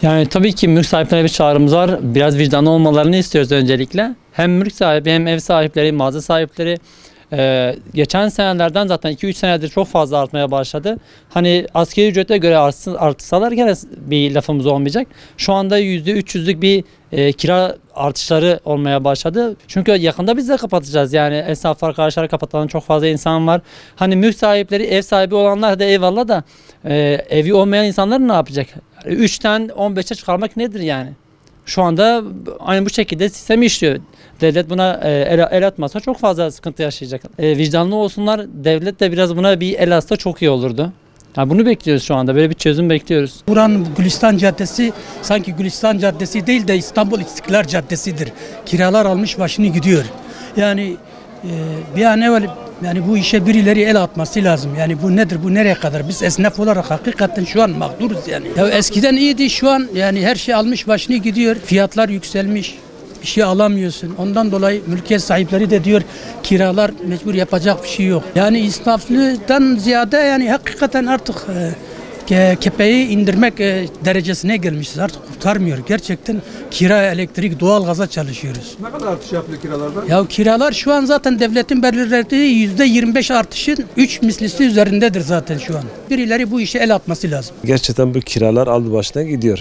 Yani tabii ki mülk sahiplerine bir çağrımız var. Biraz vicdanlı olmalarını istiyoruz öncelikle. Hem mülk sahibi hem ev sahipleri, mağaza sahipleri geçen senelerden zaten 2-3 senedir çok fazla artmaya başladı. Hani asgari ücrete göre artsalar gene bir lafımız olmayacak. Şu anda %300'lük bir kira artışları olmaya başladı. Çünkü yakında biz de kapatacağız. Yani esnaflar, karşıları kapatan çok fazla insan var. Hani mülk sahipleri, ev sahibi olanlar da eyvallah da evi olmayan insanlar ne yapacak? 3'ten 15'e çıkarmak nedir yani? Şu anda aynı bu şekilde sistemi işliyor. Devlet buna el atmazsa çok fazla sıkıntı yaşayacak. Vicdanlı olsunlar, devlet de biraz buna bir el atsa çok iyi olurdu. Yani bunu bekliyoruz şu anda, böyle bir çözüm bekliyoruz. Buranın Gülistan Caddesi sanki Gülistan Caddesi değil de İstanbul İstiklal Caddesi'dir. Kiralar almış başını gidiyor. Yani bir an evvel yani bu işe birileri el atması lazım. Yani bu nedir, bu nereye kadar? Biz esnaf olarak hakikaten şu an mağduruz yani. Ya eskiden iyiydi, şu an yani her şey almış başını gidiyor. Fiyatlar yükselmiş. Bir şey alamıyorsun. Ondan dolayı mülkiyet sahipleri de diyor kiralar mecbur, yapacak bir şey yok. Yani israflıdan ziyade yani hakikaten artık kepeği indirmek derecesine gelmişiz. Artık kurtarmıyor. Gerçekten kira, elektrik, doğalgaza çalışıyoruz. Ne kadar artış yapıyor kiralarda? Ya kiralar şu an zaten devletin belirlediği %25 artışın 3 mislisi üzerindedir zaten şu an. Birileri bu işe el atması lazım. Gerçekten bu kiralar aldı başına gidiyor.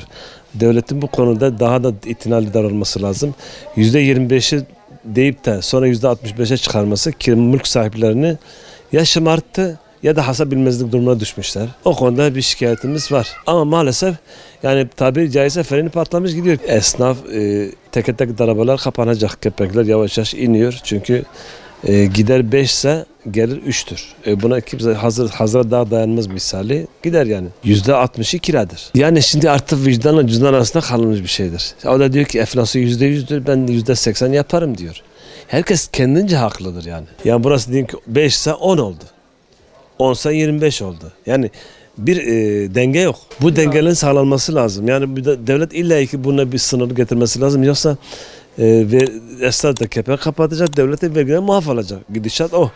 Devletin bu konuda daha da itinaylı davranması lazım. %25'i deyip de sonra %65'e çıkarması mülk sahiplerini ya şımarttı ya da hasar bilmezlik durumuna düşmüşler. O konuda bir şikayetimiz var. Ama maalesef yani tabiri caizse freni patlamış gidiyor. Esnaf teker teker arabalar kapanacak. Kepekler yavaş yavaş iniyor. Çünkü gider 5 ise gelir 3'tür. Buna kimse hazıra daha dayanmaz misali gider yani. %60'ı kiradır. Yani şimdi artık vicdanla cüzdan arasında kalmış bir şeydir. O da diyor ki enflasyon %100'dür, ben %80 yaparım diyor. Herkes kendince haklıdır yani. Yani burası diyelim ki 5 ise 10 oldu. 10 ise 25 oldu. Yani bir denge yok. Bu dengenin sağlanması lazım. Yani devlet illa ki buna bir sınır getirmesi lazım. Yoksa esnaf da kepenk kapatacak, devlet de vergiden muaf alacak. Gidişat o.